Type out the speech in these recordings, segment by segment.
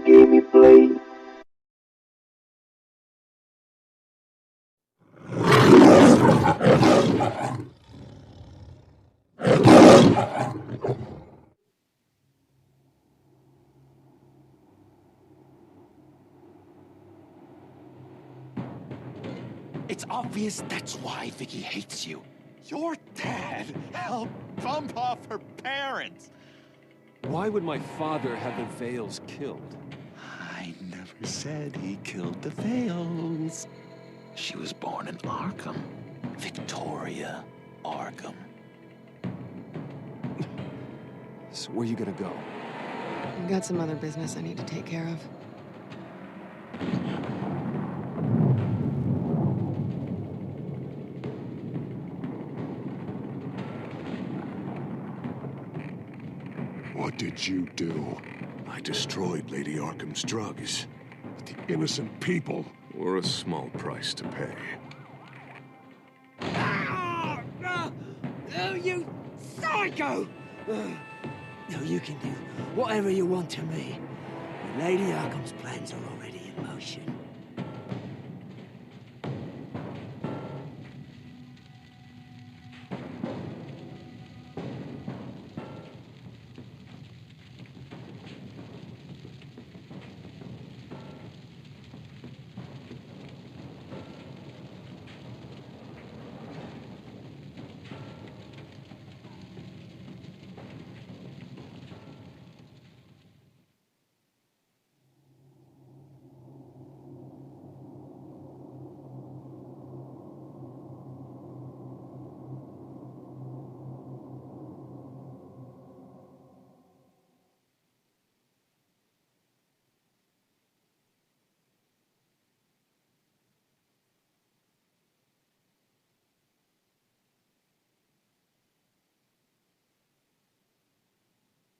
game you play. It's obvious that's why Vicky hates you. Your dad helped bump off her parents. Why would my father have the Vales killed? I never said he killed the Vales. She was born in Arkham. Victoria Arkham. So where you gonna go? I've got some other business I need to take care of. What did you do? I destroyed Lady Arkham's drugs. But the innocent people were a small price to pay. Oh, no! Oh, you psycho! No, you can do whatever you want to me. Lady Arkham's plans are already in motion.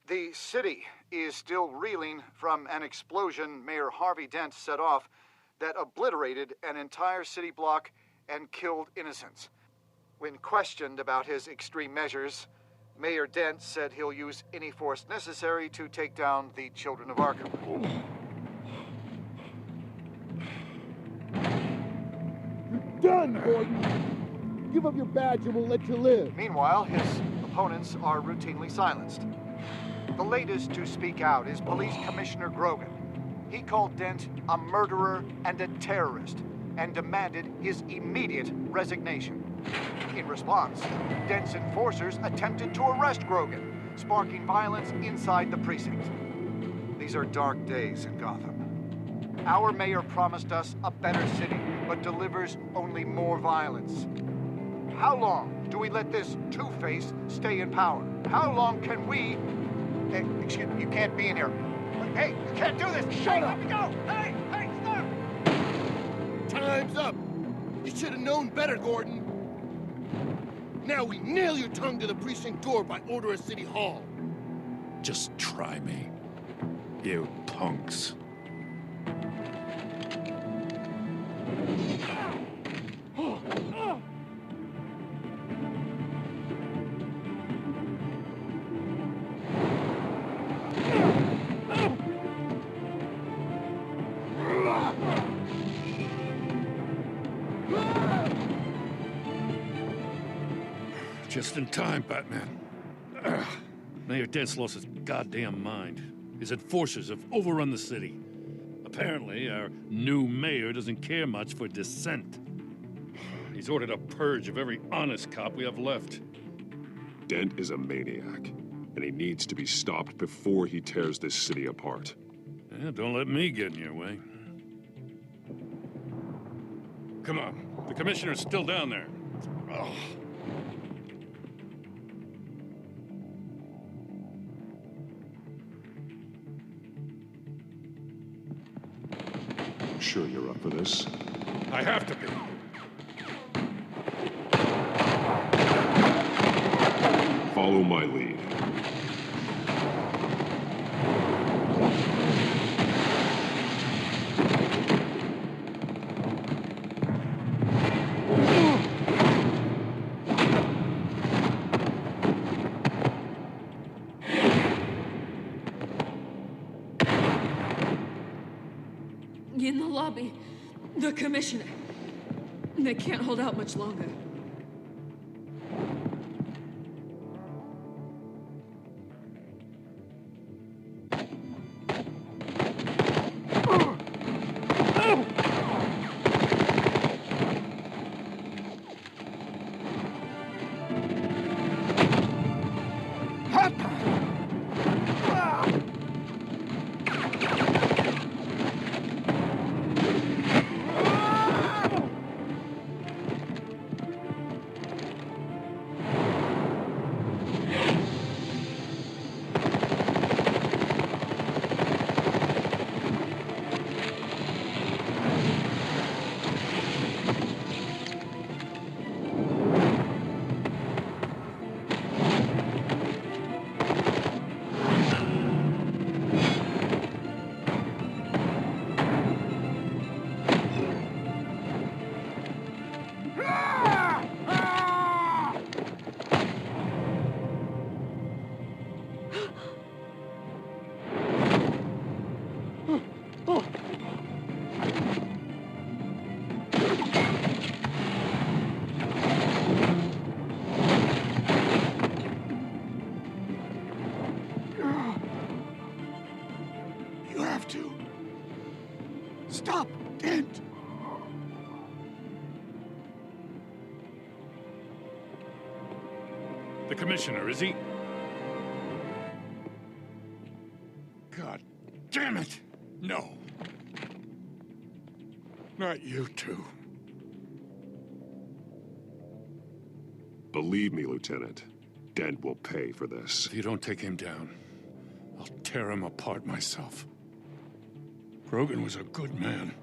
The city is still reeling from an explosion Mayor Harvey Dent set off that obliterated an entire city block and killed innocents. When questioned about his extreme measures, Mayor Dent said he'll use any force necessary to take down the children of Arkham. You're done, Gordon. Give up your badge and we'll let you live. Meanwhile, his opponents are routinely silenced. The latest to speak out is Police Commissioner Grogan. He called Dent a murderer and a terrorist and demanded his immediate resignation. In response, Dent's enforcers attempted to arrest Grogan, sparking violence inside the precinct. These are dark days in Gotham. Our mayor promised us a better city, but delivers only more violence. How long do we let this two-face stay in power? How long can we... Hey, excuse me, you can't be in here. Hey, you can't do this! Shut up! Let me go! Hey, stop! Time's up. You should have known better, Gordon. Now we nail your tongue to the precinct door by order of City Hall. Just try me, you punks. Just in time, Batman. Mayor Dent's lost his goddamn mind. His enforcers have overrun the city. Apparently, our new mayor doesn't care much for dissent. He's ordered a purge of every honest cop we have left. Dent is a maniac, and he needs to be stopped before he tears this city apart. Yeah, don't let me get in your way. Come on, the commissioner's still down there. Oh. Sure you're up for this? I have to be. Follow my lead. In the lobby. The commissioner. They can't hold out much longer. You have to. Stop, Dent! The commissioner, is he? God damn it! No. Not you two. Believe me, Lieutenant. Dent will pay for this. If you don't take him down, I'll tear him apart myself. Grogan was a good man.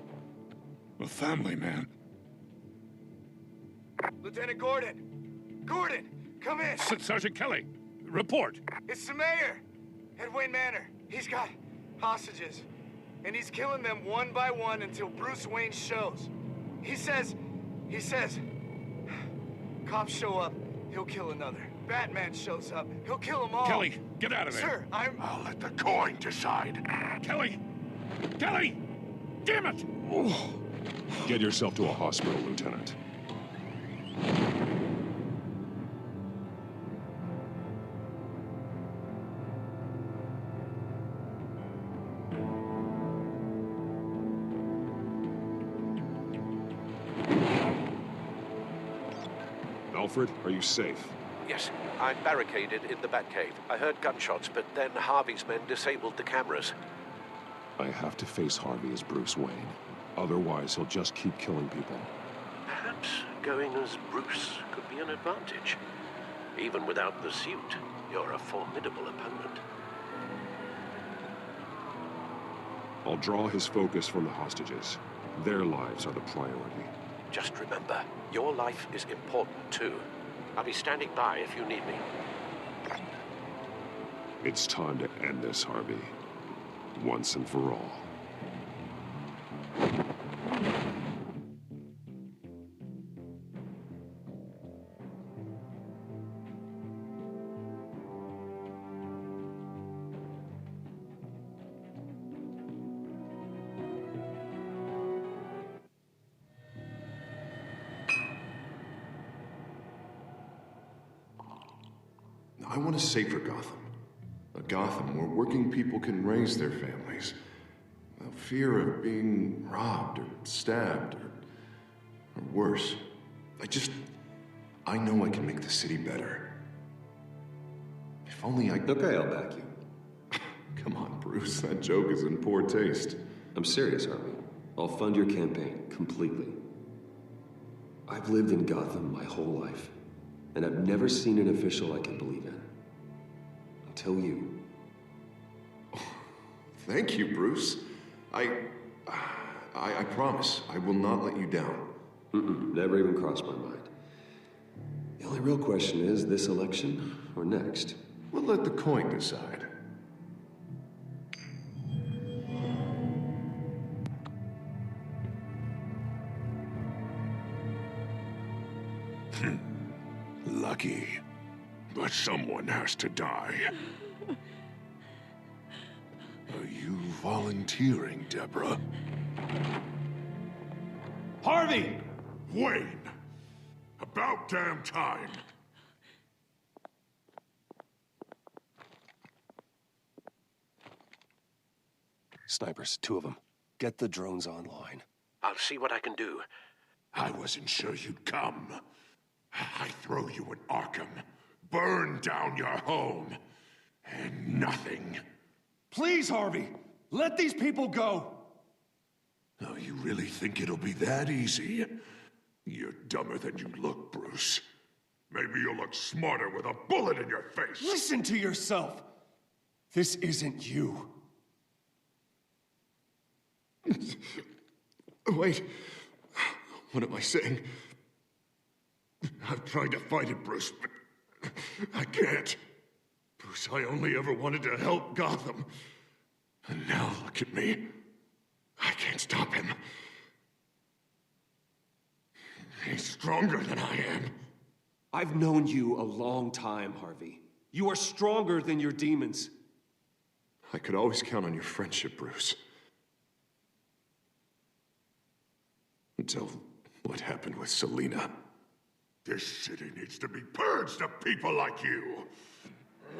A family man. Lieutenant Gordon! Gordon! Come in! Sergeant Kelly, report! It's the mayor! At Wayne Manor. He's got hostages. And he's killing them one by one until Bruce Wayne shows. He says... Cops show up, he'll kill another. Batman shows up, he'll kill them all. Kelly, get out of there! Sir, I'll let the coin decide. Kelly! Kelly! Damn it! Oh. Get yourself to a hospital, Lieutenant. Alfred, are you safe? Yes, I'm barricaded in the Batcave. I heard gunshots, but then Harvey's men disabled the cameras. I have to face Harvey as Bruce Wayne. Otherwise, he'll just keep killing people. Perhaps going as Bruce could be an advantage. Even without the suit, you're a formidable opponent. I'll draw his focus from the hostages. Their lives are the priority. Just remember, your life is important too. I'll be standing by if you need me. It's time to end this, Harvey. Once and for all. I want to say for Gotham. A Gotham where working people can raise their families without fear of being robbed or stabbed or worse. I know I can make the city better. If only I... Okay, I'll back you. Come on, Bruce. That joke is in poor taste. I'm serious, Harvey. I'll fund your campaign, completely. I've lived in Gotham my whole life, and I've never seen an official I can believe in. Until you. Oh, thank you, Bruce. I promise I will not let you down. Never even crossed my mind. The only real question is, this election or next? We'll let the coin decide. Lucky. But someone has to die. Are you volunteering, Deborah? Harvey! Wayne! About damn time! Snipers, 2 of them. Get the drones online. I'll see what I can do. I wasn't sure you'd come. I throw you in Arkham, burn down your home, and nothing. Please, Harvey! Let these people go! Oh, you really think it'll be that easy? You're dumber than you look, Bruce. Maybe you'll look smarter with a bullet in your face. Listen to yourself! This isn't you. Wait. What am I saying? I've tried to fight it, Bruce, but I can't. Bruce, I only ever wanted to help Gotham. And now look at me. I can't stop him. He's stronger than I am. I've known you a long time, Harvey. You are stronger than your demons. I could always count on your friendship, Bruce. Until what happened with Selina. This city needs to be purged of people like you.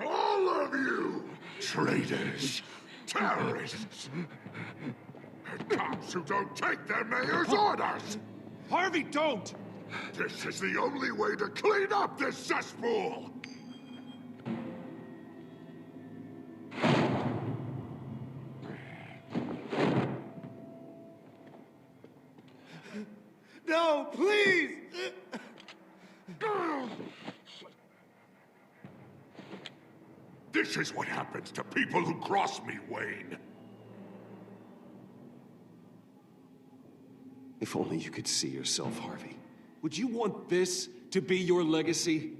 All of you! Traitors, terrorists, and cops who don't take their mayor's orders! Harvey, don't! This is the only way to clean up this cesspool! No, please! This is what happens to people who cross me, Wayne. If only you could see yourself, Harvey. Would you want this to be your legacy?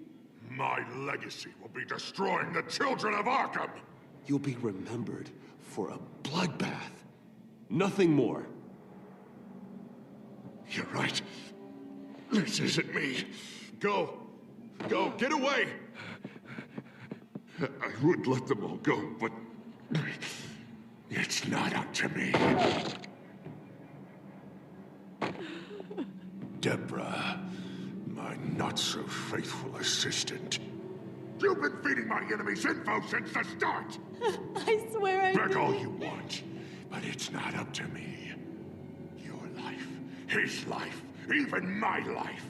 My legacy will be destroying the children of Arkham! You'll be remembered for a bloodbath. Nothing more. You're right. This isn't me. Go. Go. Get away. I would let them all go, but it's not up to me. Deborah, my not-so-faithful assistant. You've been feeding my enemies info since the start! I swear I Beg didn't. all you want, but it's not up to me. Your life, his life, even my life.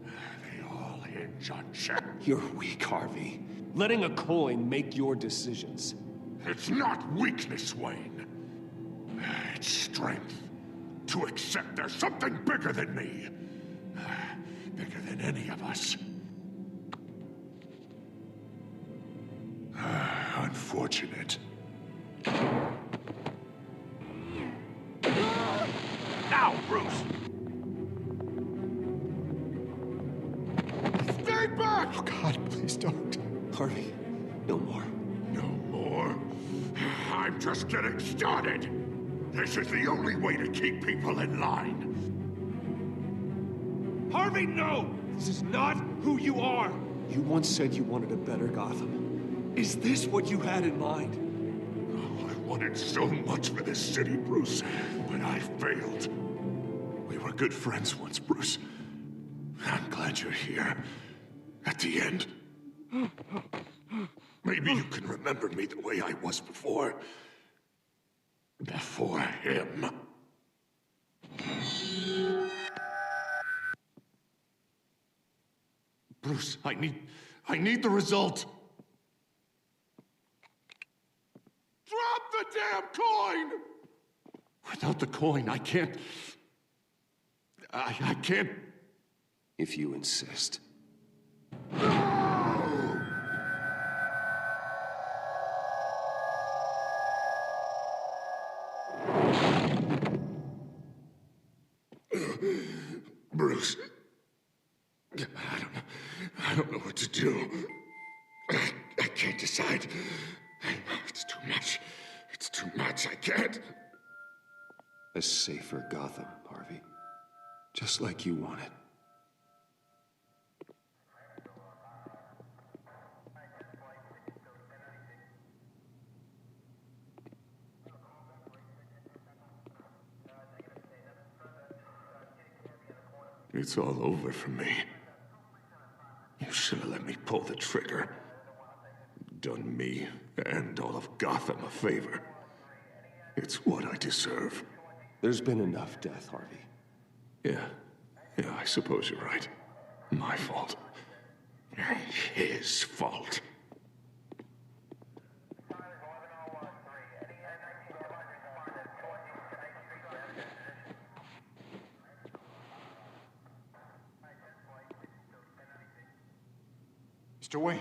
They all hinge on check. You're weak, Harvey. Letting a coin make your decisions. It's not weakness, Wayne. It's strength. To accept there's something bigger than me. Bigger than any of us. Unfortunate. Now, Bruce! Stay back! Oh, God, please don't. Harvey, no more. No more? I'm just getting started. This is the only way to keep people in line. Harvey, no! This is not who you are! You once said you wanted a better Gotham. Is this what you had in mind? Oh, I wanted so much for this city, Bruce, but I failed. We were good friends once, Bruce. I'm glad you're here. At the end. Maybe you can remember me the way I was before. Before him. Bruce, I need the result. Drop the damn coin! Without the coin, I can't... I can't... If you insist. Bruce, I don't know what to do. I can't decide. It's too much. It's too much. I can't. A safer Gotham, Harvey. Just like you wanted. It's all over for me. You should have let me pull the trigger. Done me and all of Gotham a favor. It's what I deserve. There's been enough death, Harvey. Yeah, I suppose you're right. My fault. His fault. Mr. Wayne.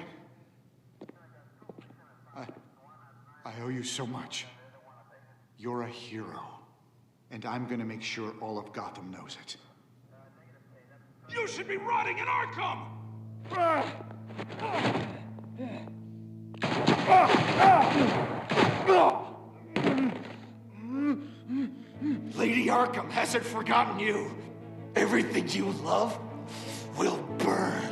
I owe you so much. You're a hero. And I'm gonna make sure all of Gotham knows it. You should be rotting in Arkham! Lady Arkham hasn't forgotten you. Everything you love will burn.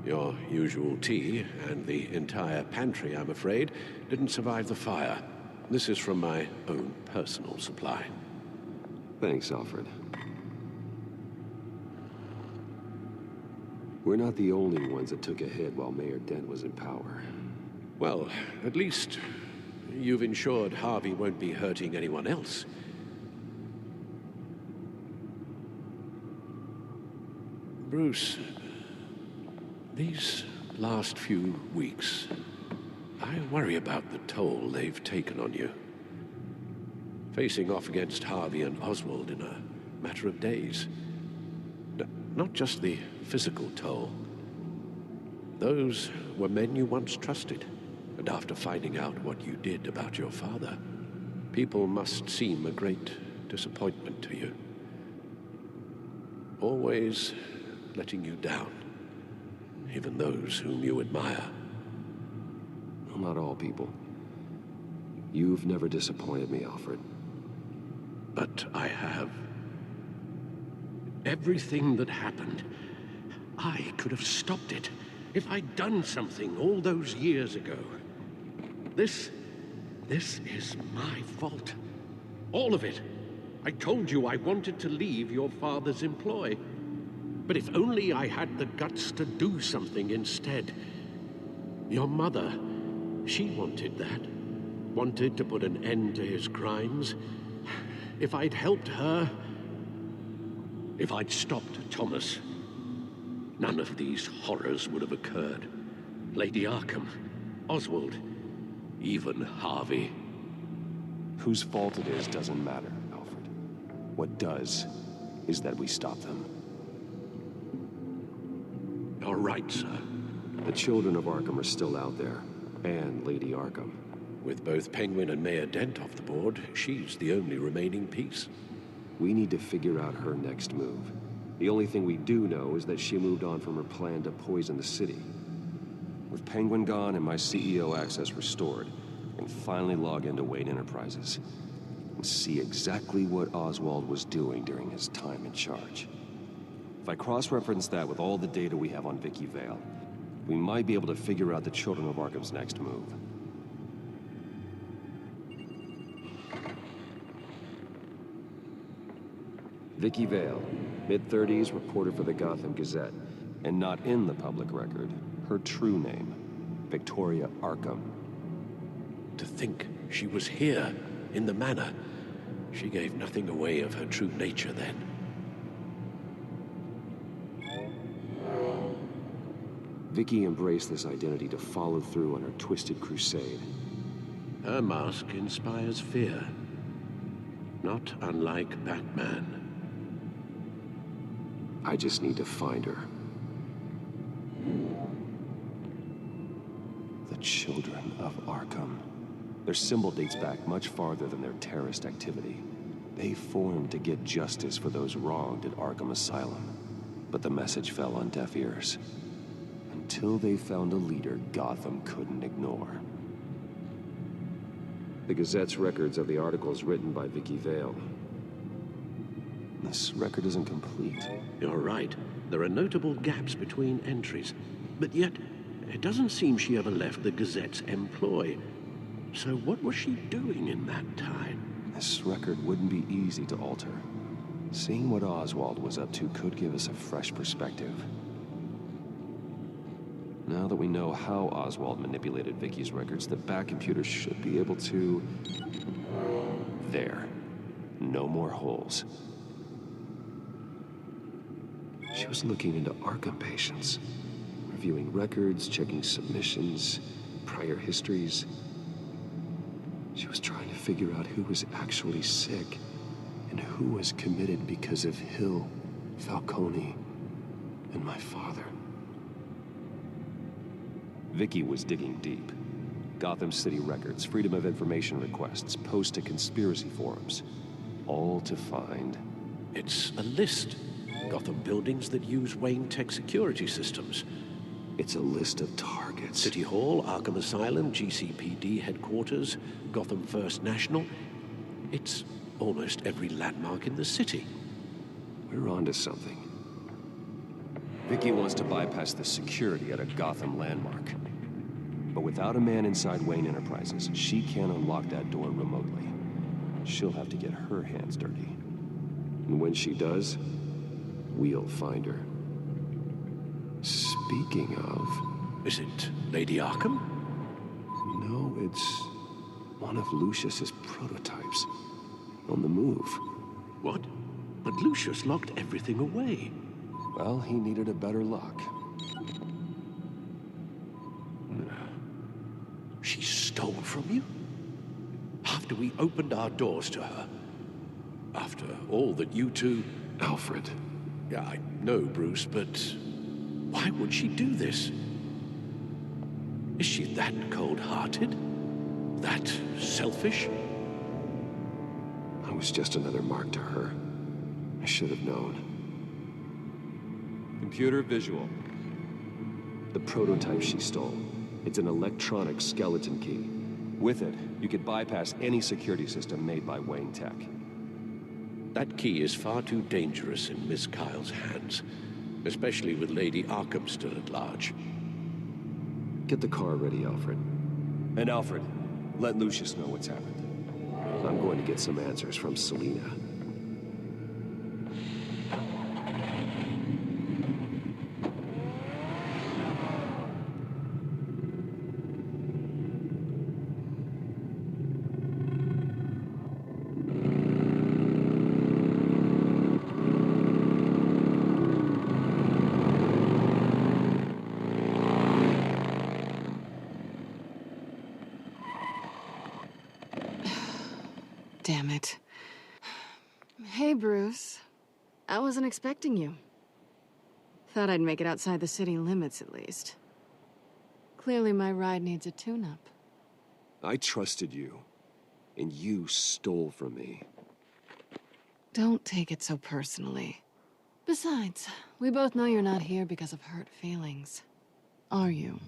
Your usual tea and the entire pantry, I'm afraid, didn't survive the fire. This is from my own personal supply. Thanks, Alfred. We're not the only ones that took a hit while Mayor Dent was in power. Well, at least you've ensured Harvey won't be hurting anyone else. Bruce, these last few weeks, I worry about the toll they've taken on you. Facing off against Harvey and Oswald in a matter of days. Not just the physical toll. Those were men you once trusted, and after finding out what you did about your father, people must seem a great disappointment to you. Always letting you down. Even those whom you admire. Well, not all people. You've never disappointed me, Alfred. But I have. Everything that happened, I could have stopped it if I'd done something all those years ago. This is my fault. All of it. I told you I wanted to leave your father's employ. But if only I had the guts to do something instead. Your mother, she wanted that. Wanted to put an end to his crimes. If I'd helped her, if I'd stopped Thomas, none of these horrors would have occurred. Lady Arkham, Oswald, even Harvey. Whose fault it is doesn't matter, Alfred. What does is that we stop them. You're right, sir. The children of Arkham are still out there, and Lady Arkham. With both Penguin and Mayor Dent off the board, she's the only remaining piece. We need to figure out her next move. The only thing we do know is that she moved on from her plan to poison the city. With Penguin gone and my CEO access restored, I can finally log into Wayne Enterprises and see exactly what Oswald was doing during his time in charge. If I cross-reference that with all the data we have on Vicky Vale, we might be able to figure out the Children of Arkham's next move. Vicky Vale, mid-30s, reporter for the Gotham Gazette, and not in the public record. Her true name, Victoria Arkham. To think she was here, in the manor. She gave nothing away of her true nature then. Vicky embraced this identity to follow through on her twisted crusade. Her mask inspires fear. Not unlike Batman. I just need to find her. The Children of Arkham. Their symbol dates back much farther than their terrorist activity. They formed to get justice for those wronged at Arkham Asylum. But the message fell on deaf ears. Until they found a leader Gotham couldn't ignore. The Gazette's records of the articles written by Vicky Vale. This record isn't complete. You're right. There are notable gaps between entries. But yet, it doesn't seem she ever left the Gazette's employ. So what was she doing in that time? This record wouldn't be easy to alter. Seeing what Oswald was up to could give us a fresh perspective. Now that we know how Oswald manipulated Vicky's records, the back computers should be able to... There. No more holes. She was looking into Arkham patients. Reviewing records, checking submissions, prior histories. She was trying to figure out who was actually sick and who was committed because of Hill, Falcone, and my father. Vicky was digging deep. Gotham City records, Freedom of Information requests, posts to conspiracy forums. All to find... It's a list. Gotham buildings that use Wayne Tech security systems. It's a list of targets. City Hall, Arkham Asylum, GCPD headquarters, Gotham First National. It's almost every landmark in the city. We're onto something. Vicky wants to bypass the security at a Gotham landmark. But without a man inside Wayne Enterprises, she can't unlock that door remotely. She'll have to get her hands dirty. And when she does, we'll find her. Speaking of... Is it Lady Arkham? No, it's one of Lucius's prototypes. On the move. What? But Lucius locked everything away. Well, he needed a better lock. She stole from you? After we opened our doors to her? After all that you two... Alfred. Yeah, I know, Bruce, but... why would she do this? Is she that cold-hearted? That selfish? I was just another mark to her. I should have known. Computer visual. The prototype she stole. It's an electronic skeleton key. With it, you could bypass any security system made by Wayne Tech. That key is far too dangerous in Miss Kyle's hands, especially with Lady Arkham still at large. Get the car ready, Alfred. And Alfred, let Lucius know what's happened. I'm going to get some answers from Selina. Damn it. Hey, Bruce. I wasn't expecting you. Thought I'd make it outside the city limits, at least. Clearly my ride needs a tune-up. I trusted you, and you stole from me. Don't take it so personally. Besides, we both know you're not here because of hurt feelings. Are you?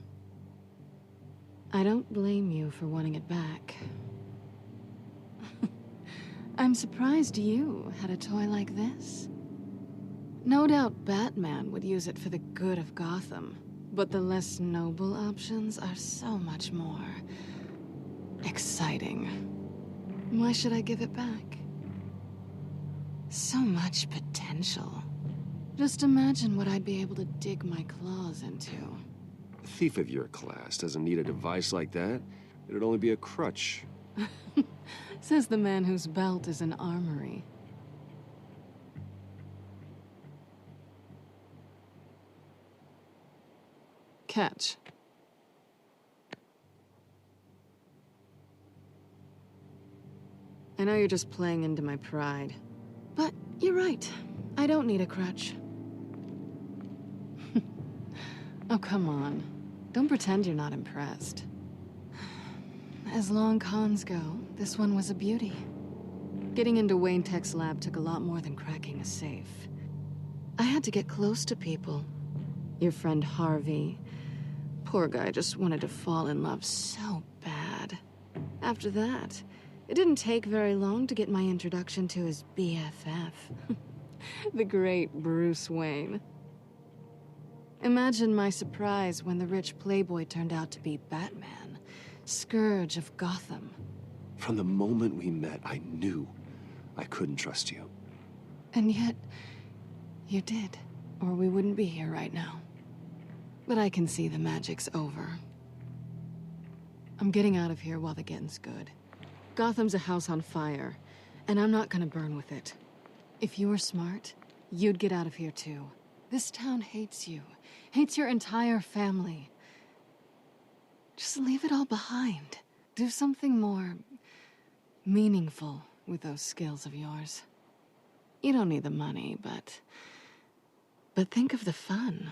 I don't blame you for wanting it back. I'm surprised you had a toy like this. No doubt Batman would use it for the good of Gotham, but the less noble options are so much more... exciting. Why should I give it back? So much potential. Just imagine what I'd be able to dig my claws into. A thief of your class doesn't need a device like that. It'd only be a crutch. Says the man whose belt is an armory. Catch. I know you're just playing into my pride, but you're right. I don't need a crutch. Oh, come on. Don't pretend you're not impressed. as long cons go, this one was a beauty. Getting into Wayne Tech's lab took a lot more than cracking a safe. I had to get close to people. Your friend Harvey. Poor guy just wanted to fall in love so bad. After that, it didn't take very long to get my introduction to his BFF. The great Bruce Wayne. Imagine my surprise when the rich playboy turned out to be Batman, Scourge of Gotham. From the moment we met, I knew I couldn't trust you. And yet, you did, or we wouldn't be here right now. But I can see the magic's over. I'm getting out of here while the getting's good. Gotham's a house on fire, and I'm not gonna burn with it. If you were smart, you'd get out of here too. This town hates you, hates your entire family. Just leave it all behind. Do something more meaningful with those skills of yours. You don't need the money, but think of the fun.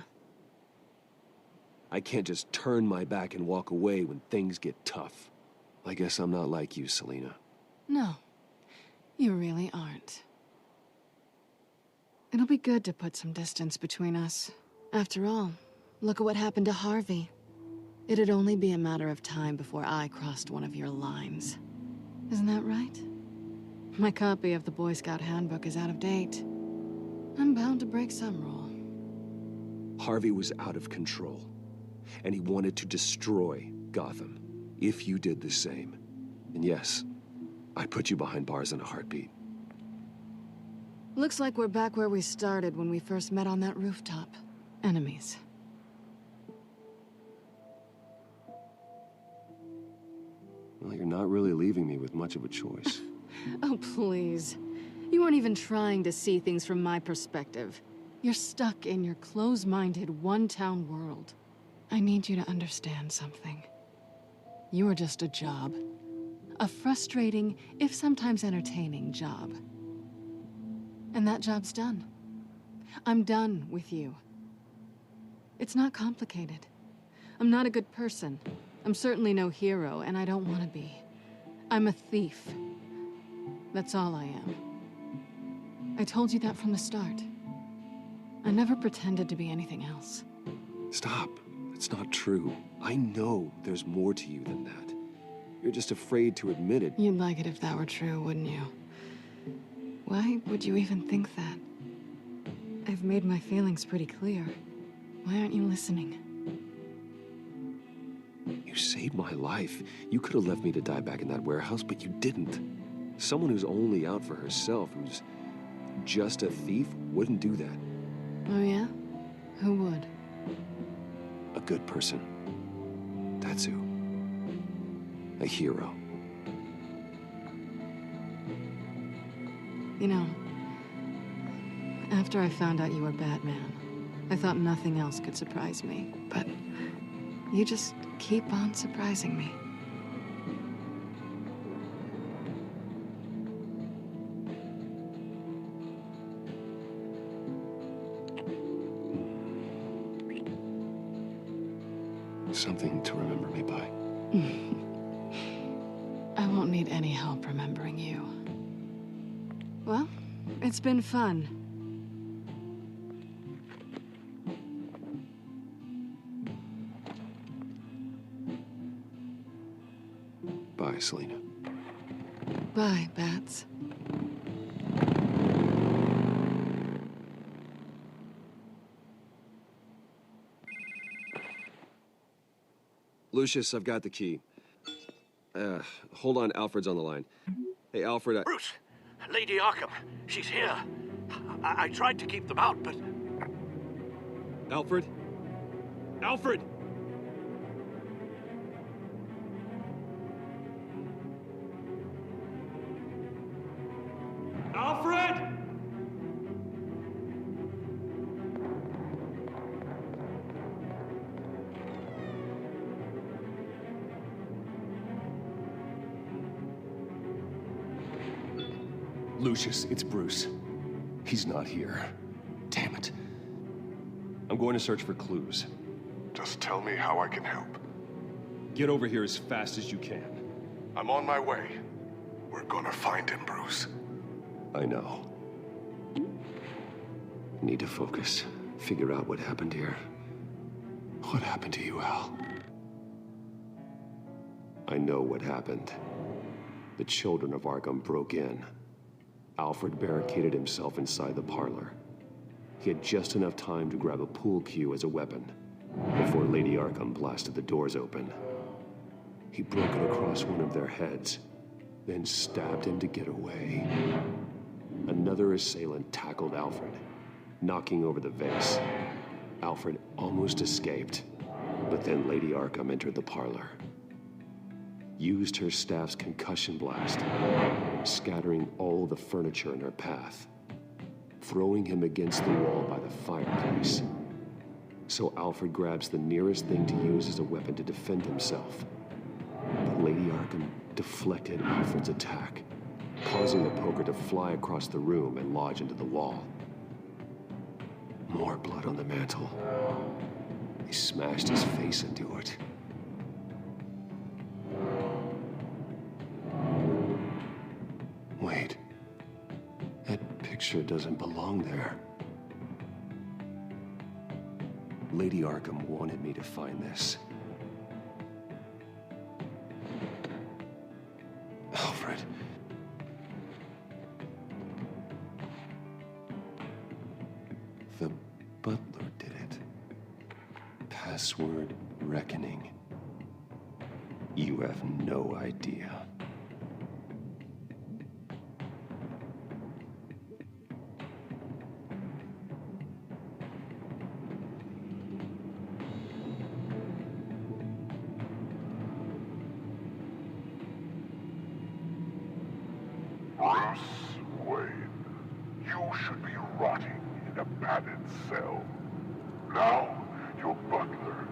I can't just turn my back and walk away when things get tough. I guess I'm not like you, Selina. No, you really aren't. It'll be good to put some distance between us. After all, look at what happened to Harvey. It'd only be a matter of time before I crossed one of your lines. Isn't that right? My copy of the Boy Scout Handbook is out of date. I'm bound to break some rule. Harvey was out of control, and he wanted to destroy Gotham, if you did the same. And yes, I'd put you behind bars in a heartbeat. Looks like we're back where we started when we first met on that rooftop. Enemies. Well, you're not really leaving me with much of a choice. Oh, please. You aren't even trying to see things from my perspective. You're stuck in your close-minded, one-town world. I need you to understand something. You are just a job. A frustrating, if sometimes entertaining, job. And that job's done. I'm done with you. It's not complicated. I'm not a good person. I'm certainly no hero, and I don't want to be. I'm a thief. That's all I am. I told you that from the start. I never pretended to be anything else. Stop. It's not true. I know there's more to you than that. You're just afraid to admit it. You'd like it if that were true, wouldn't you? Why would you even think that? I've made my feelings pretty clear. Why aren't you listening? You saved my life. You could have left me to die back in that warehouse, but you didn't. Someone who's only out for herself, who's just a thief, wouldn't do that. Oh yeah? Who would? A good person. That's who. A hero. You know, after I found out you were Batman, I thought nothing else could surprise me, but you just keep on surprising me. Something to remember me by. I won't need any help remembering you. Well, it's been fun. Bye, Selina. Bye, Bats. Lucius, I've got the key. Hold on, Alfred's on the line. Hey, Alfred, Bruce! Lady Arkham, she's here. I tried to keep them out, but... Alfred? Alfred! Alfred! Lucius, it's Bruce. He's not here. Damn it. I'm going to search for clues. Just tell me how I can help. Get over here as fast as you can. I'm on my way. We're gonna find him, Bruce. I know. Need to focus. Figure out what happened here. What happened to you, Al? I know what happened. The children of Arkham broke in. Alfred barricaded himself inside the parlor. He had just enough time to grab a pool cue as a weapon before Lady Arkham blasted the doors open. He broke it across one of their heads, then stabbed him to get away. Another assailant tackled Alfred, knocking over the vase. Alfred almost escaped, but then Lady Arkham entered the parlor. Used her staff's concussion blast, scattering all the furniture in her path, throwing him against the wall by the fireplace. So Alfred grabs the nearest thing to use as a weapon to defend himself. But Lady Arkham deflected Alfred's attack, causing the poker to fly across the room and lodge into the wall. More blood on the mantel. He smashed his face into it. Wait. That picture doesn't belong there. Lady Arkham wanted me to find this. Alfred. The butler did it. Password reckoning. You have no idea. Bruce Wayne, you should be rotting in a padded cell. Now, your butler,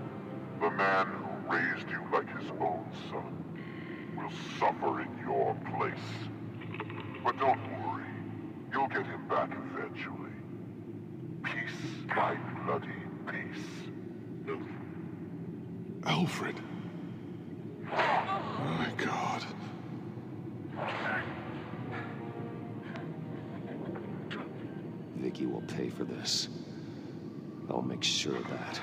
the man who raised you like his own son, will suffer in your place. But don't worry, you'll get him back eventually. Peace, my bloody peace. Alfred. My God. Vicky will pay for this. I'll make sure of that.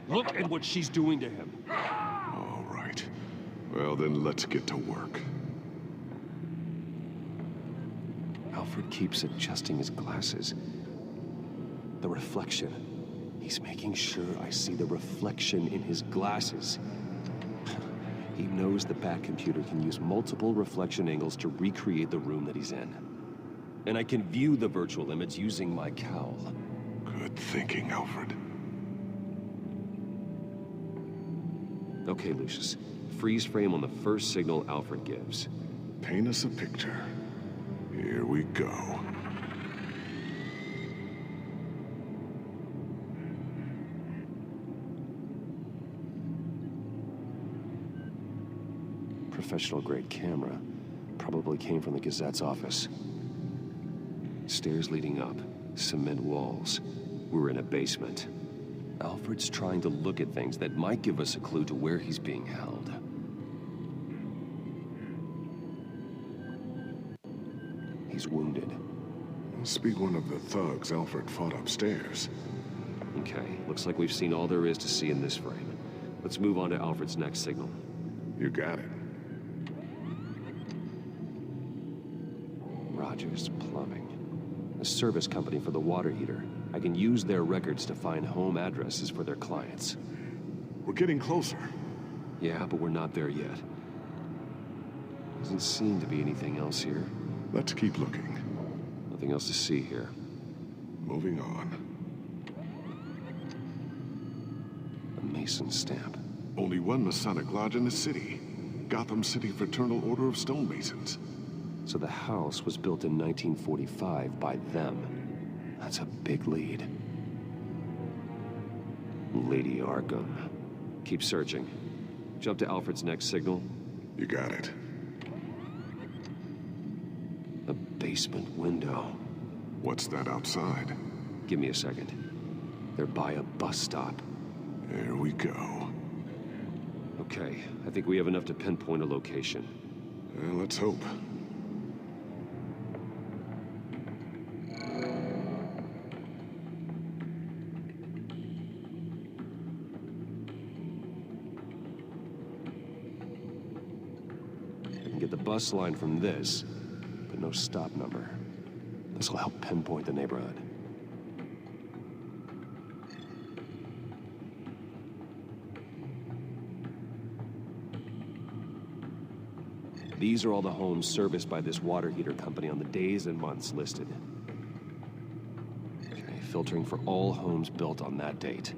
Look at what she's doing to him. All right. Well, then let's get to work. Alfred keeps adjusting his glasses. The reflection. He's making sure I see the reflection in his glasses. He knows the Batcomputer can use multiple reflection angles to recreate the room that he's in. And I can view the virtual image using my cowl. Good thinking, Alfred. Okay, Lucius. Freeze frame on the first signal Alfred gives. Paint us a picture. Here we go. Professional-grade camera. Probably came from the Gazette's office. Stairs leading up. Cement walls. We're in a basement. Alfred's trying to look at things that might give us a clue to where he's being held. He's wounded. Must be one of the thugs Alfred fought upstairs. Okay, looks like we've seen all there is to see in this frame. Let's move on to Alfred's next signal. You got it. Rogers Plumbing. A service company for the water heater. I can use their records to find home addresses for their clients. We're getting closer. Yeah, but we're not there yet. Doesn't seem to be anything else here. Let's keep looking. Nothing else to see here. Moving on. A Mason stamp. Only one Masonic lodge in the city. Gotham City Fraternal Order of Stonemasons. So the house was built in 1945 by them. That's a big lead. Lady Arkham. Keep searching. Jump to Alfred's next signal. You got it. A basement window. What's that outside? Give me a second. They're by a bus stop. There we go. Okay, I think we have enough to pinpoint a location. Well, let's hope. I can get the bus line from this, but no stop number. This will help pinpoint the neighborhood. These are all the homes serviced by this water heater company on the days and months listed. Okay, filtering for all homes built on that date.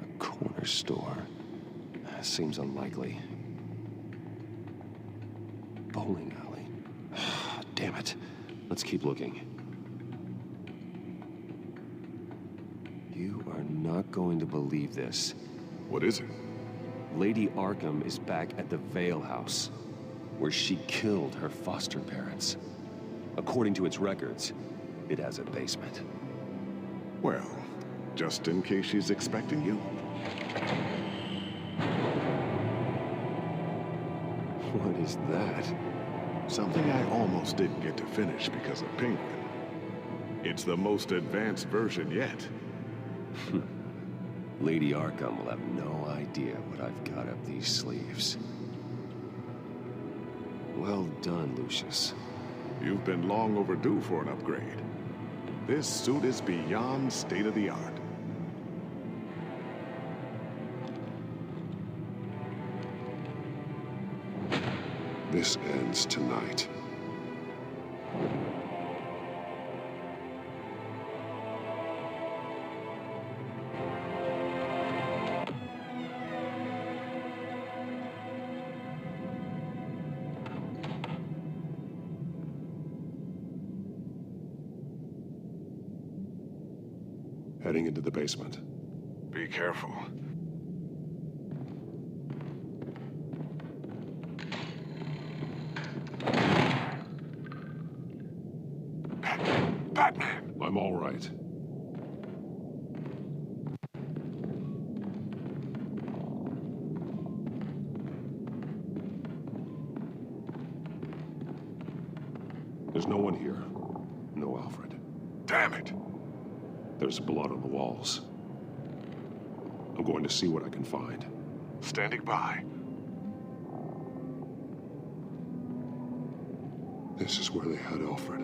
A corner store. Seems unlikely. Bowling alley. Damn it. Let's keep looking. You are not going to believe this. What is it? Lady Arkham is back at the Vale House, where she killed her foster parents. According to its records, it has a basement. Well, just in case she's expecting you. What is that? Something I almost didn't get to finish because of Penguin. It's the most advanced version yet. Lady Arkham will have no idea what I've got up these sleeves. Well done, Lucius. You've been long overdue for an upgrade. This suit is beyond state-of-the-art. This ends tonight. Heading into the basement. Be careful. Batman! I'm all right. There's no one here. No Alfred. Damn it! There's blood on the walls. I'm going to see what I can find. Standing by. This is where they had Alfred.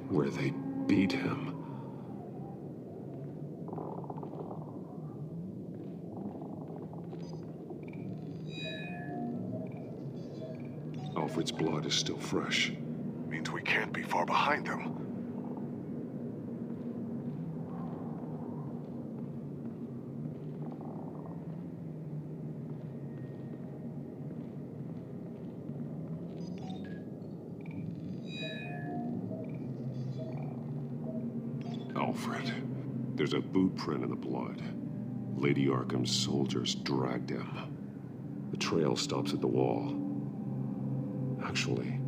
Where they beat him. Alfred's blood is still fresh. Means we can't be far behind them. Alfred. There's a boot print in the blood. Lady Arkham's soldiers dragged him. The trail stops at the wall. Actually,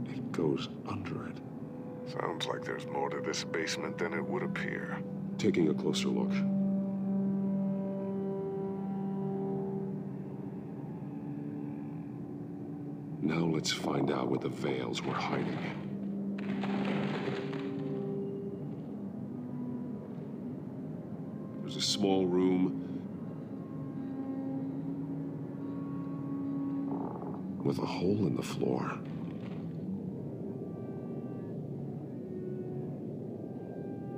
it goes under it. Sounds like there's more to this basement than it would appear. Taking a closer look. Now let's find out where the Veils were hiding. There's a small room with a hole in the floor.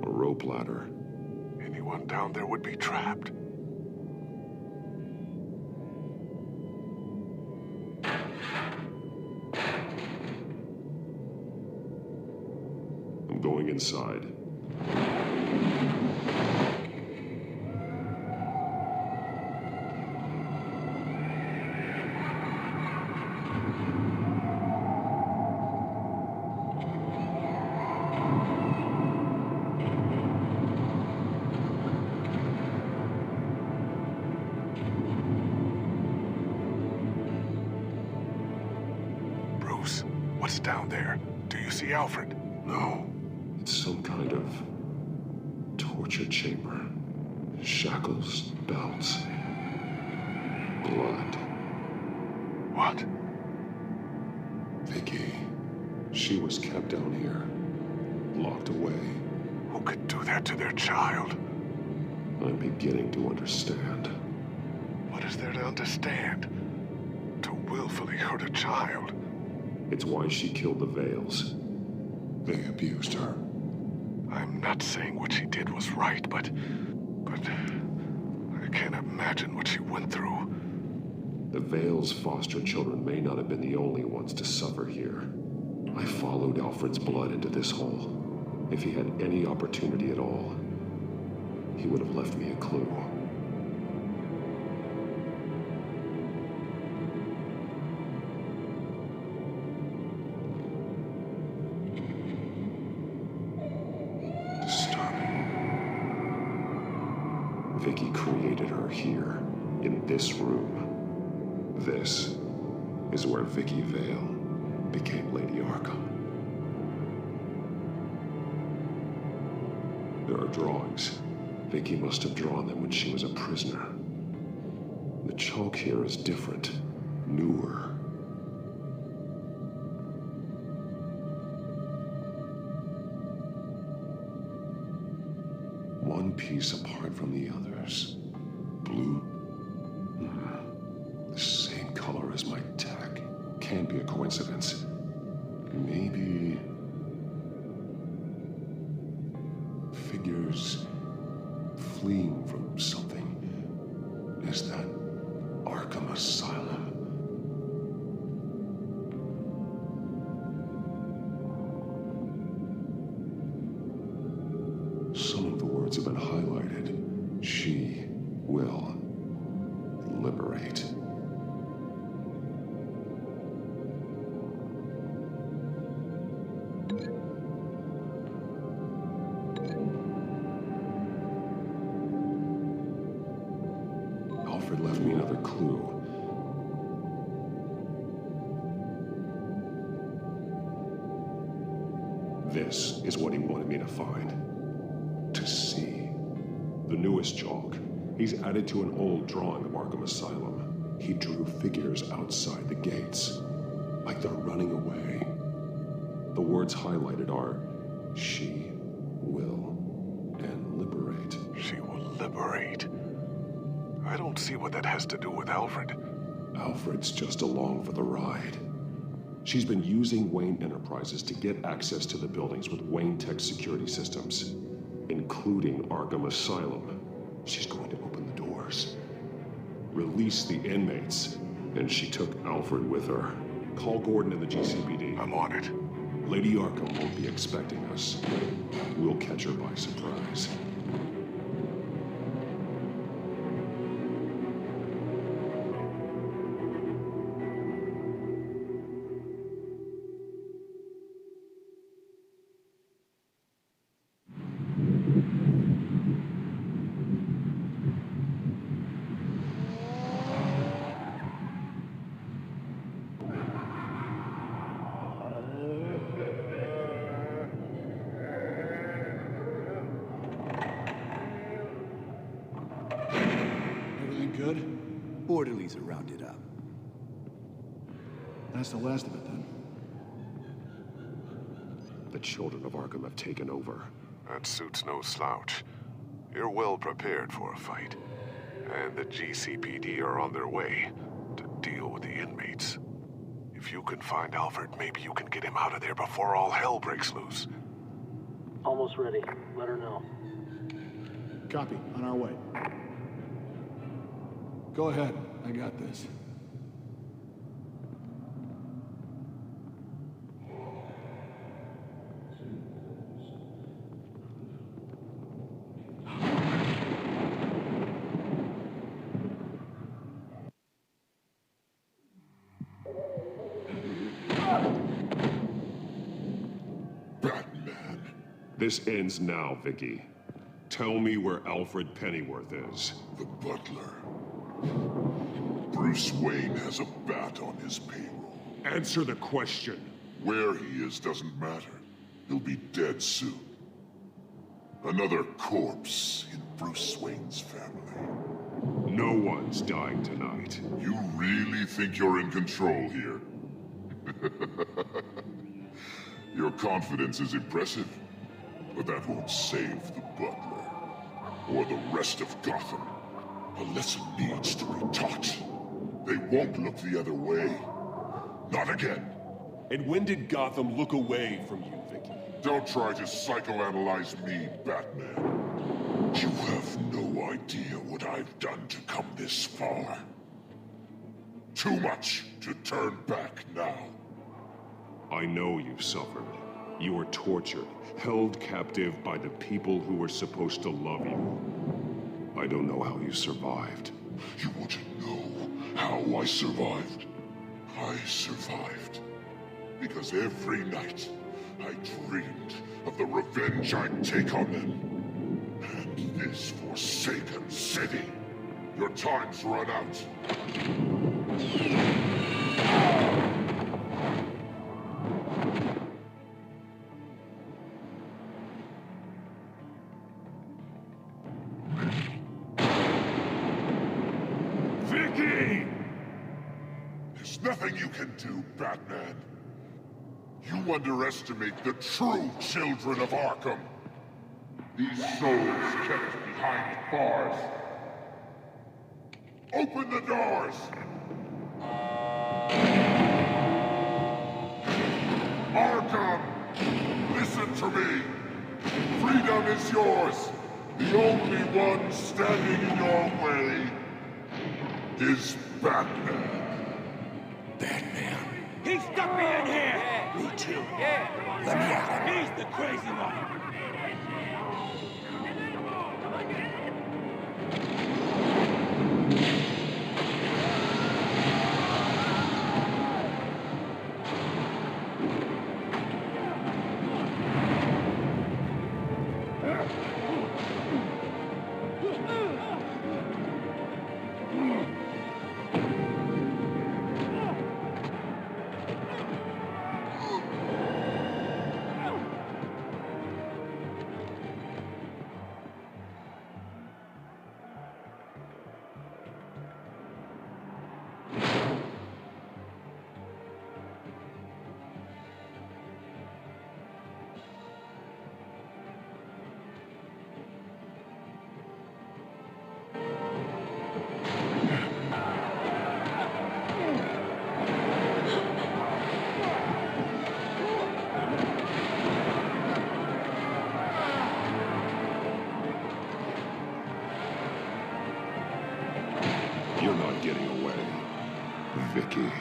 A rope ladder. Anyone down there would be trapped. I'm going inside. Bruce, what's down there? Do you see Alfred? No. It's some kind of torture chamber. Shackles, belts. Blood. What? Vicky. She was kept down here. Locked away. Who could do that to their child? I'm beginning to understand. What is there to understand? To willfully hurt a child? It's why she killed the Veils. They abused her. I'm not saying what she did was right, but I can't imagine what she went through. The Veils' foster children may not have been the only ones to suffer here. I followed Alfred's blood into this hole. If he had any opportunity at all, he would have left me a clue. Vicky created her here, in this room. This is where Vicky Vale became Lady Arkham. There are drawings. Vicky must have drawn them when she was a prisoner. The chalk here is different, newer. One piece apart from the others. Blue. The same color as my tag. Can't be a coincidence. Maybe... figures fleeing from something. Is that Arkham Asylum? Some of the words have been highlighted. She will liberate. Alfred left me another clue. This is what he wanted me to find. To see. The newest chalk. He's added to an old drawing of Arkham Asylum. He drew figures outside the gates. Like they're running away. The words highlighted are, she will, and liberate. She will liberate? I don't see what that has to do with Alfred. Alfred's just along for the ride. She's been using Wayne Enterprises to get access to the buildings with Wayne Tech security systems, including Arkham Asylum. She's going to open the doors, release the inmates, and she took Alfred with her. Call Gordon and the GCPD. I'm on it. Lady Arkham won't be expecting us. We'll catch her by surprise. Good? Orderlies are rounded up. That's the last of it, then. The children of Arkham have taken over. That suit's no slouch. You're well prepared for a fight. And the GCPD are on their way to deal with the inmates. If you can find Alfred, maybe you can get him out of there before all hell breaks loose. Almost ready. Let her know. Copy. On our way. Go ahead. I got this. Batman. This ends now, Vicky. Tell me where Alfred Pennyworth is. The butler. Bruce Wayne has a bat on his payroll. Answer the question. Where he is doesn't matter. He'll be dead soon. Another corpse in Bruce Wayne's family. No one's dying tonight. You really think you're in control here? Your confidence is impressive, but that won't save the butler, or the rest of Gotham. A lesson needs to be taught. They won't look the other way. Not again. And when did Gotham look away from you, Vicky? Don't try to psychoanalyze me, Batman. You have no idea what I've done to come this far. Too much to turn back now. I know you suffered. You were tortured, held captive by the people who were supposed to love you. I don't know how you survived. You want to know how I survived? I survived because every night I dreamed of the revenge I'd take on them. And this forsaken city. Your time's run out. Vicky! There's nothing you can do, Batman. You underestimate the true children of Arkham. These souls kept behind bars. Open the doors! Arkham! Listen to me! Freedom is yours! The only one standing in your way is Batman. Batman. He stuck me in here! Me too. Yeah. Let me out. He's the crazy one. You're not getting away, Vicky.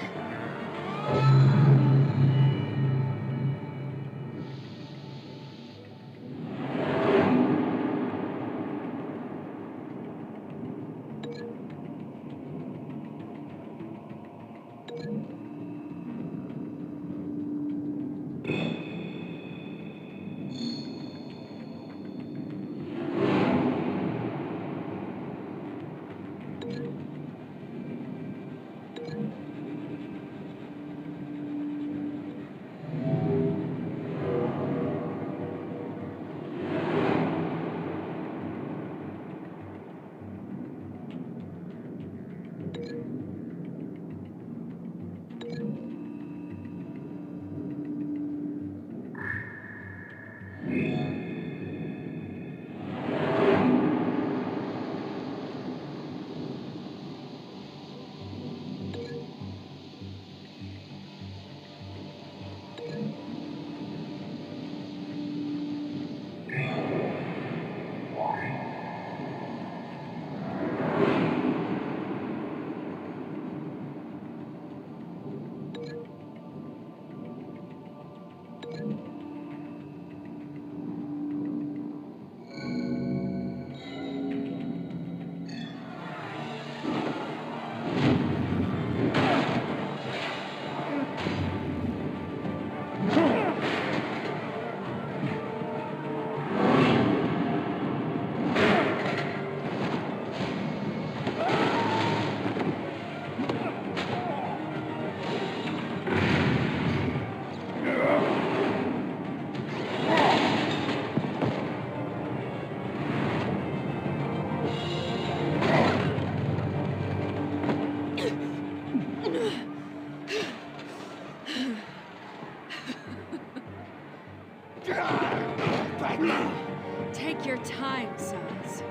Take your time, sons.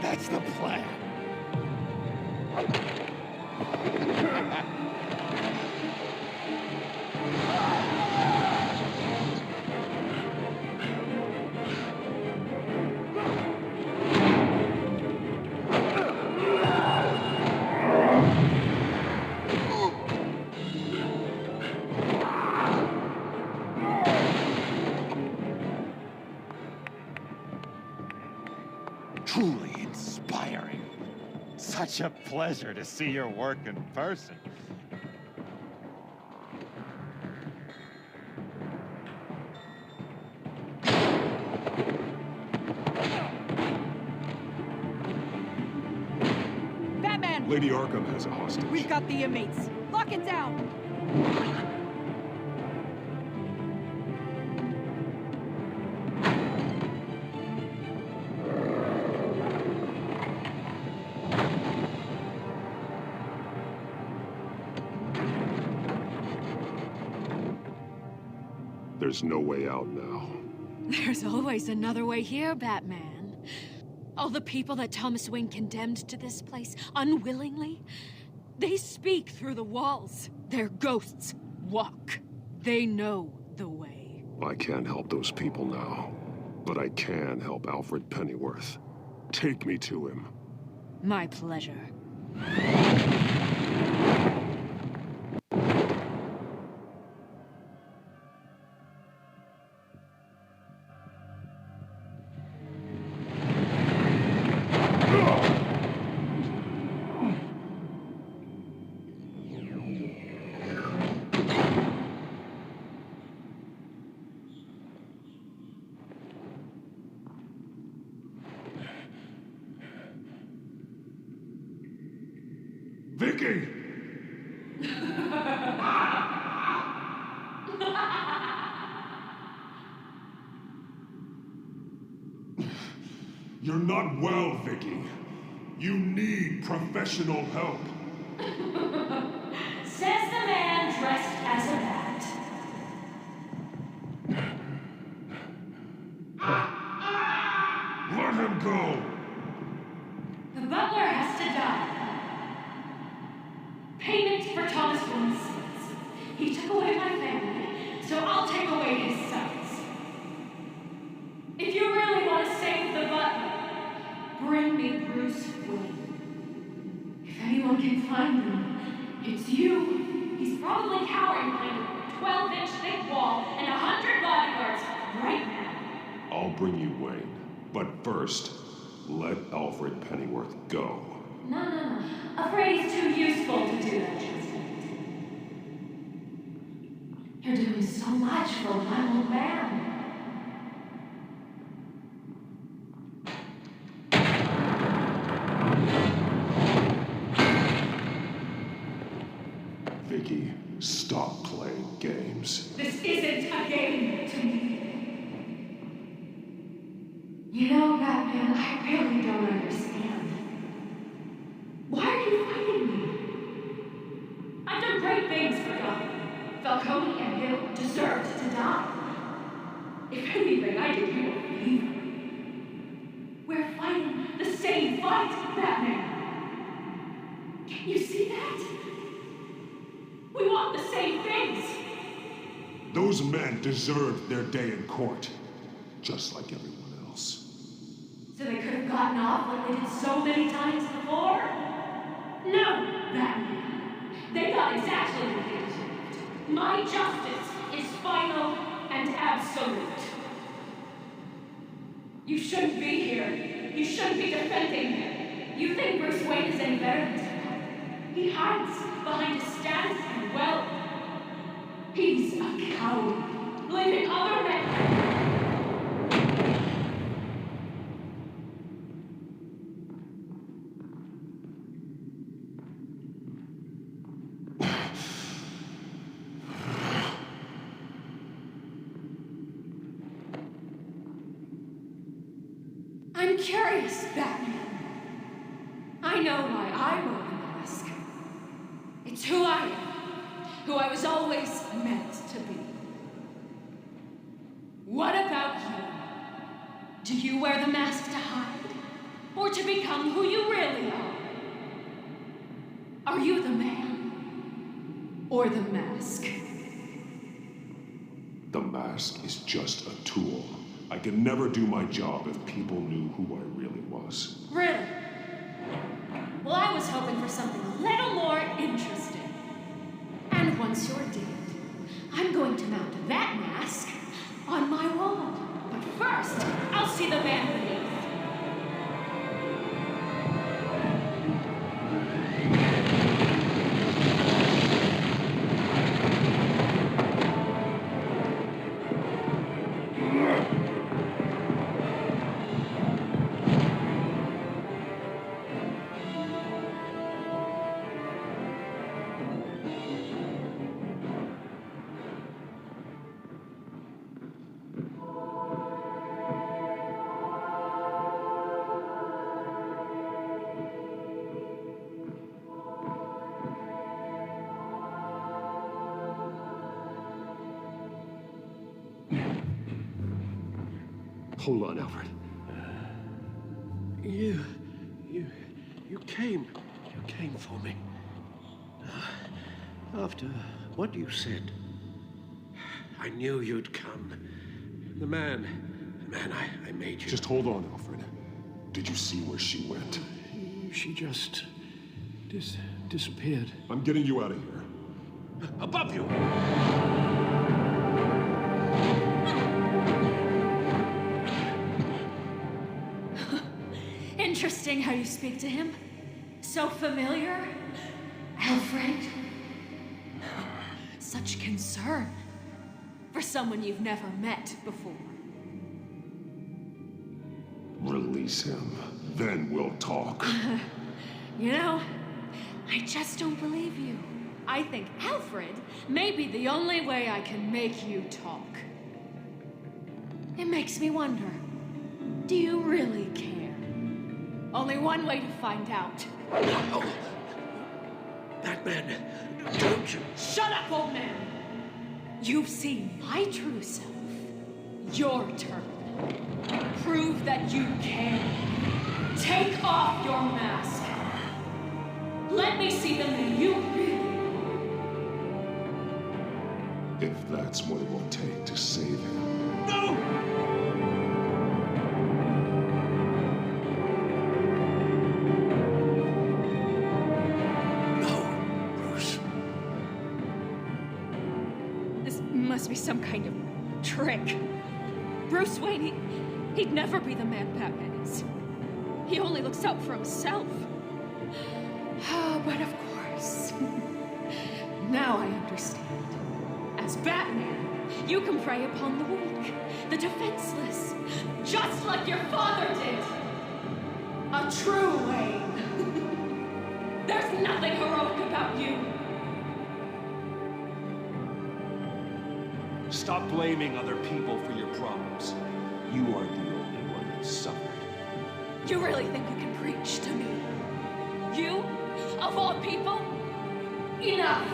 That's the plan. Truly inspiring. Such a pleasure to see your work in person. Batman! Lady Arkham has a hostage. We've got the inmates. Lock it down! There's no way out now. There's always another way here, Batman. All the people that Thomas Wayne condemned to this place unwillingly, they speak through the walls. Their ghosts walk. They know the way. I can't help those people now, but I can help Alfred Pennyworth. Take me to him. My pleasure. Vicky! You're not well, Vicky. You need professional help. Says the man dressed as a bat. Let him go! The butler has to die. Payment for Thomas Wayne's sins. He took away my family, so I'll take away his sons. If you really want to save the butler, bring me Bruce Wayne. If anyone can find him, it's you. He's probably cowering behind a 12-inch thick wall and 100 bodyguards right now. I'll bring you Wayne, but first, let Alfred Pennyworth go. No. Afraid he's too useful to do that just yet. You're doing so much for one old man. Vicky, stop playing games. This isn't a game to me. You know, Batman, I really don't understand. Why are you fighting me? I've done great things for Gotham. Falcone and Hill deserved to die. If anything, I did you a favor. We're fighting the same fight, Batman. Can you see that? We want the same things. Those men deserved their day in court, just like everyone else. So they could have gotten off like they did so many times before? No, Batman. They got exactly what they deserved. My justice is final and absolute. You shouldn't be here. You shouldn't be defending him. You think Bruce Wayne is any better than Batman? He hides behind his status and wealth. He's a coward, leaving other men. I'm curious, Batman. I know why I wore the mask. It's who I am, who I was always meant to be. Do you wear the mask to hide? Or to become who you really are? Are you the man? Or the mask? The mask is just a tool. I could never do my job if people knew who I really was. Really? Well, I was hoping for something a little more interesting. And once you're dead, I'm going to mount that mask on my wall. But first, I'll see the man beneath. Hold on, Alfred. You came for me. After what you said, I knew you'd come. The man I made you. Just hold on, Alfred. Did you see where she went? She just disappeared. I'm getting you out of here. Above you! Interesting how you speak to him. So familiar. Alfred. Such concern for someone you've never met before. Release him. Then we'll talk. You know, I just don't believe you. I think Alfred may be the only way I can make you talk. It makes me wonder, do you really care? Only one way to find out. Oh. Batman, don't you... Shut up, old man! You've seen my true self. Your turn. Prove that you can. Take off your mask. Let me see the man you really are. If that's what it will take to save him. No! Must be some kind of trick. Bruce Wayne, he'd never be the man Batman is. He only looks out for himself. But of course, now I understand. As Batman, you can prey upon the weak, the defenseless, just like your father did. A true Wayne. There's nothing heroic about you. Stop blaming other people for your problems. You are the only one that suffered. You really think you can preach to me? You? Of all people? Enough!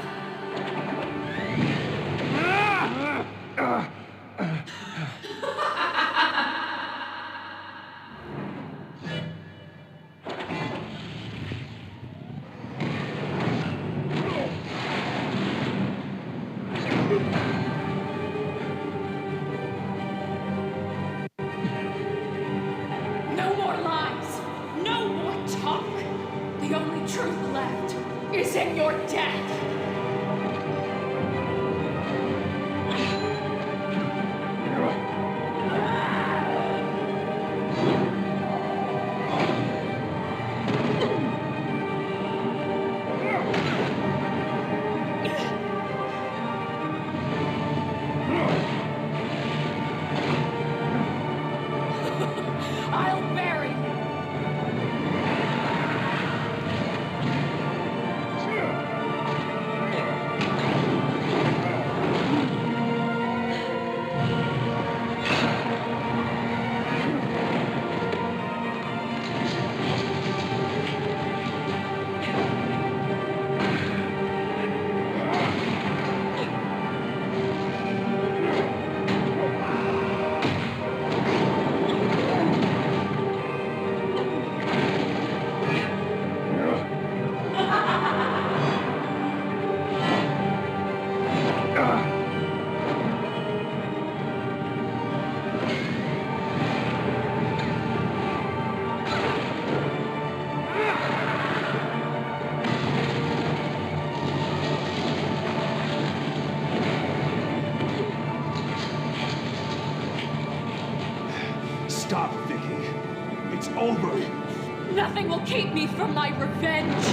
No more lies! No more talk! The only truth left is in your death! I'll bury you! Stop, Vicky. It's over. Nothing will keep me from my revenge.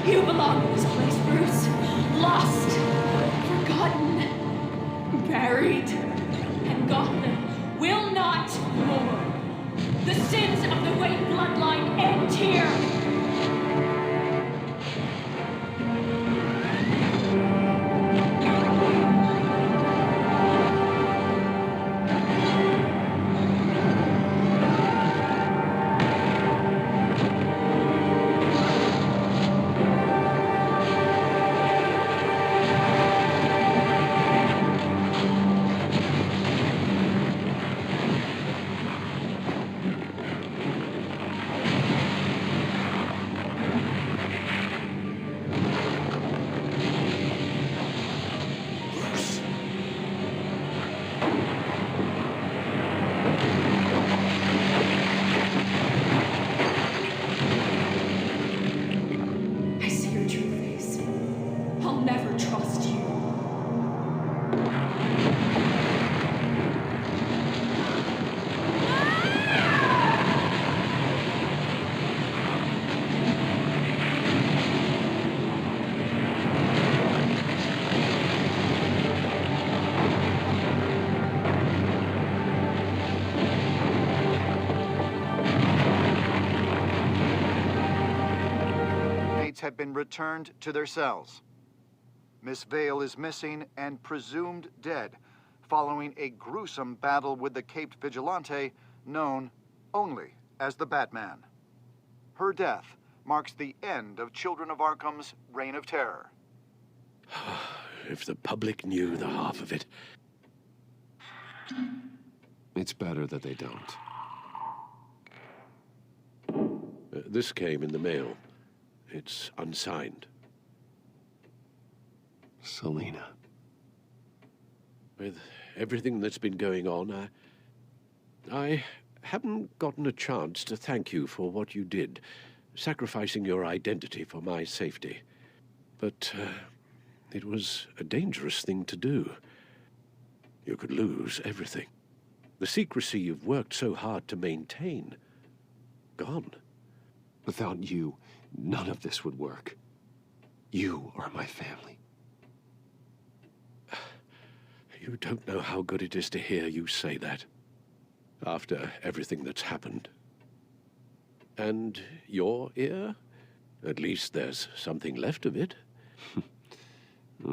You belong in this place, Bruce. Lost, forgotten, buried. And Gotham will not roar. The sins of the Wayne bloodline end here. Have been returned to their cells. Miss Vale is missing and presumed dead following a gruesome battle with the caped vigilante known only as the Batman. Her death marks the end of Children of Arkham's reign of terror. If the public knew the half of it. It's better that they don't. This came in the mail. It's unsigned. Selina. With everything that's been going on, I haven't gotten a chance to thank you for what you did, sacrificing your identity for my safety. But it was a dangerous thing to do. You could lose everything. The secrecy you've worked so hard to maintain. Gone. Without you, none of this would work. You are my family. You don't know how good it is to hear you say that. After everything that's happened. And your ear? At least there's something left of it.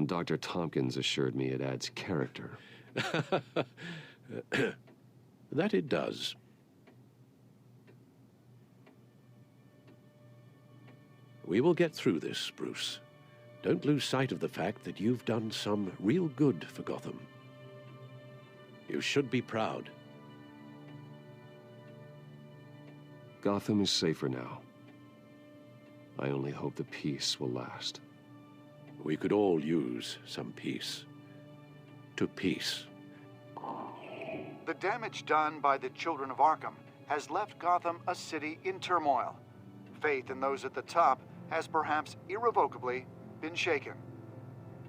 Dr. Tompkins assured me it adds character. That it does. We will get through this, Bruce. Don't lose sight of the fact that you've done some real good for Gotham. You should be proud. Gotham is safer now. I only hope the peace will last. We could all use some peace. To peace. The damage done by the Children of Arkham has left Gotham a city in turmoil. Faith in those at the top has perhaps irrevocably been shaken.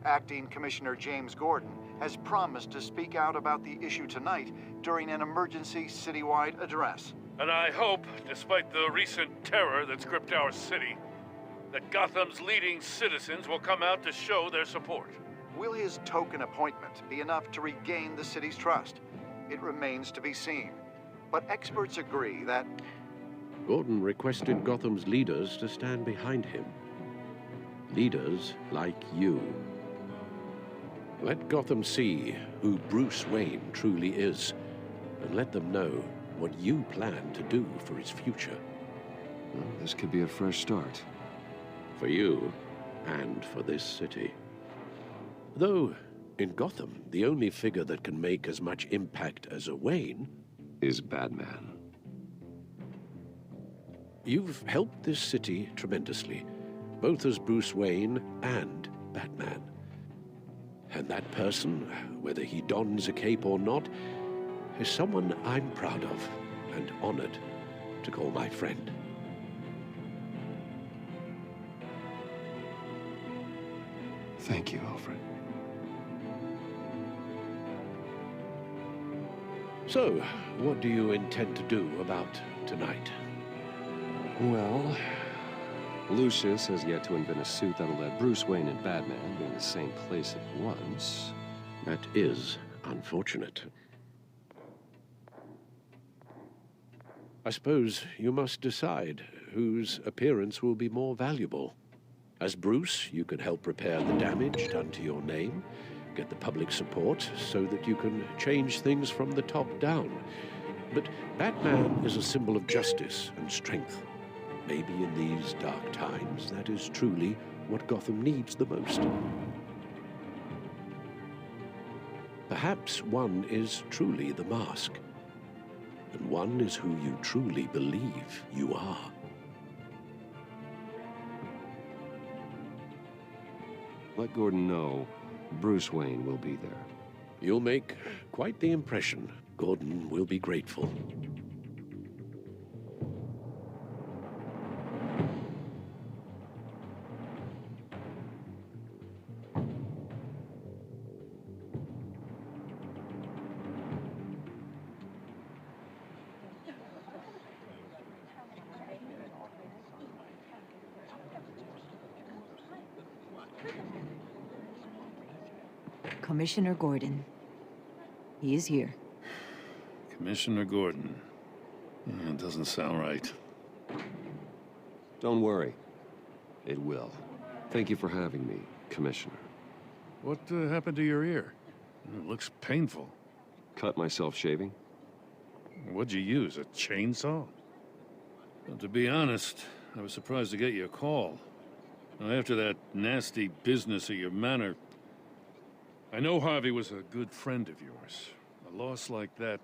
Acting Commissioner James Gordon has promised to speak out about the issue tonight during an emergency citywide address. And I hope, despite the recent terror that's gripped our city, that Gotham's leading citizens will come out to show their support. Will his token appointment be enough to regain the city's trust? It remains to be seen. But experts agree that... Gordon requested Gotham's leaders to stand behind him. Leaders like you. Let Gotham see who Bruce Wayne truly is, and let them know what you plan to do for his future. Well, this could be a fresh start. For you, and for this city. Though, in Gotham, the only figure that can make as much impact as a Wayne is Batman. You've helped this city tremendously, both as Bruce Wayne and Batman. And that person, whether he dons a cape or not, is someone I'm proud of and honored to call my friend. Thank you, Alfred. So, what do you intend to do about tonight? Well, Lucius has yet to invent a suit that'll let Bruce Wayne and Batman be in the same place at once. That is unfortunate. I suppose you must decide whose appearance will be more valuable. As Bruce, you can help repair the damage done to your name, get the public support so that you can change things from the top down. But Batman is a symbol of justice and strength. Maybe in these dark times, that is truly what Gotham needs the most. Perhaps one is truly the mask, and one is who you truly believe you are. Let Gordon know Bruce Wayne will be there. You'll make quite the impression. Gordon will be grateful. Commissioner Gordon. He is here. Commissioner Gordon. It doesn't sound right. Don't worry. It will. Thank you for having me, Commissioner. What happened to your ear? It looks painful. Cut myself shaving. What'd you use, a chainsaw? Well, to be honest, I was surprised to get your call. Now, after that nasty business at your manor, I know Harvey was a good friend of yours. A loss like that,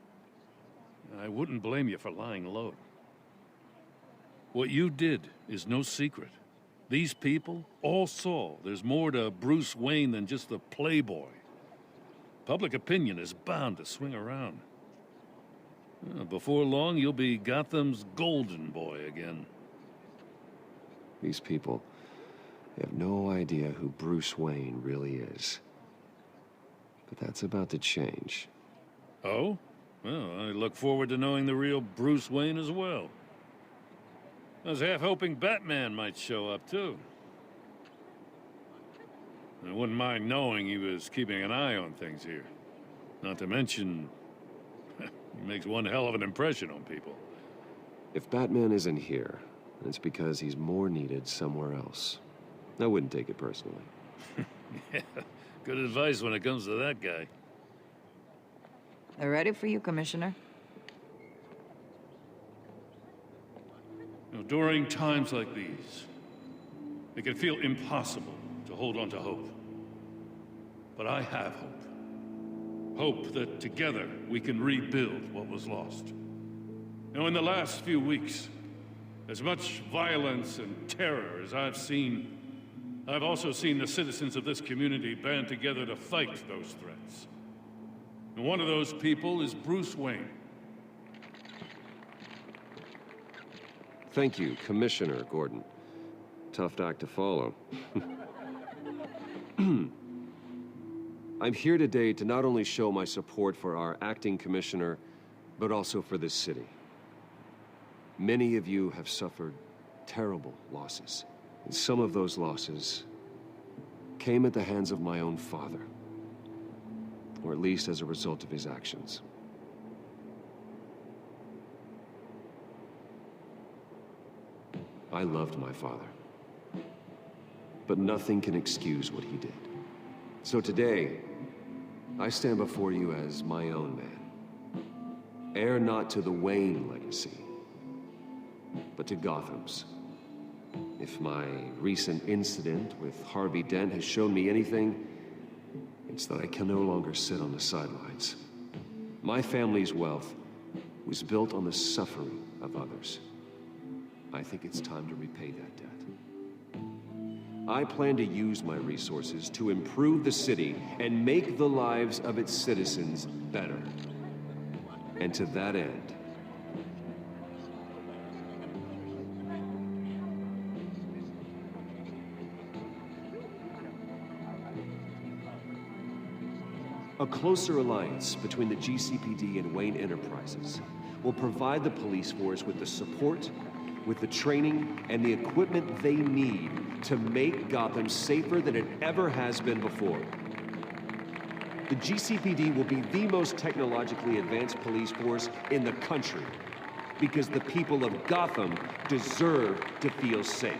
I wouldn't blame you for lying low. What you did is no secret. These people all saw there's more to Bruce Wayne than just the playboy. Public opinion is bound to swing around. Before long, you'll be Gotham's golden boy again. These people, they have no idea who Bruce Wayne really is. But that's about to change. Oh? Well, I look forward to knowing the real Bruce Wayne as well. I was half hoping Batman might show up, too. I wouldn't mind knowing he was keeping an eye on things here. Not to mention, he makes one hell of an impression on people. If Batman isn't here, it's because he's more needed somewhere else. I wouldn't take it personally. Yeah, good advice when it comes to that guy. They're ready for you, Commissioner. You know, during times like these, it can feel impossible to hold on to hope. But I have hope. Hope that together we can rebuild what was lost. Now, in the last few weeks, as much violence and terror as I've seen, I've also seen the citizens of this community band together to fight those threats. And one of those people is Bruce Wayne. Thank you, Commissioner Gordon. Tough act to follow. I'm here today to not only show my support for our acting commissioner, but also for this city. Many of you have suffered terrible losses. And some of those losses came at the hands of my own father. Or at least as a result of his actions. I loved my father. But nothing can excuse what he did. So today, I stand before you as my own man. Heir not to the Wayne legacy, but to Gotham's. If my recent incident with Harvey Dent has shown me anything, it's that I can no longer sit on the sidelines. My family's wealth was built on the suffering of others. I think it's time to repay that debt. I plan to use my resources to improve the city and make the lives of its citizens better. And to that end, a closer alliance between the GCPD and Wayne Enterprises will provide the police force with the support, with the training, and the equipment they need to make Gotham safer than it ever has been before. The GCPD will be the most technologically advanced police force in the country, because the people of Gotham deserve to feel safe.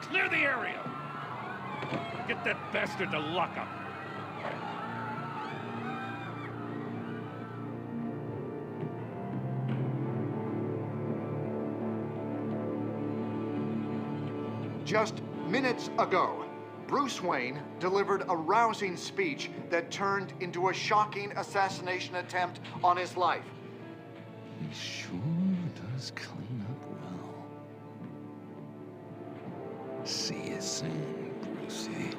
Clear the area! Get that bastard to lock up. Just minutes ago, Bruce Wayne delivered a rousing speech that turned into a shocking assassination attempt on his life. He sure does clean up well. See you soon, Brucey.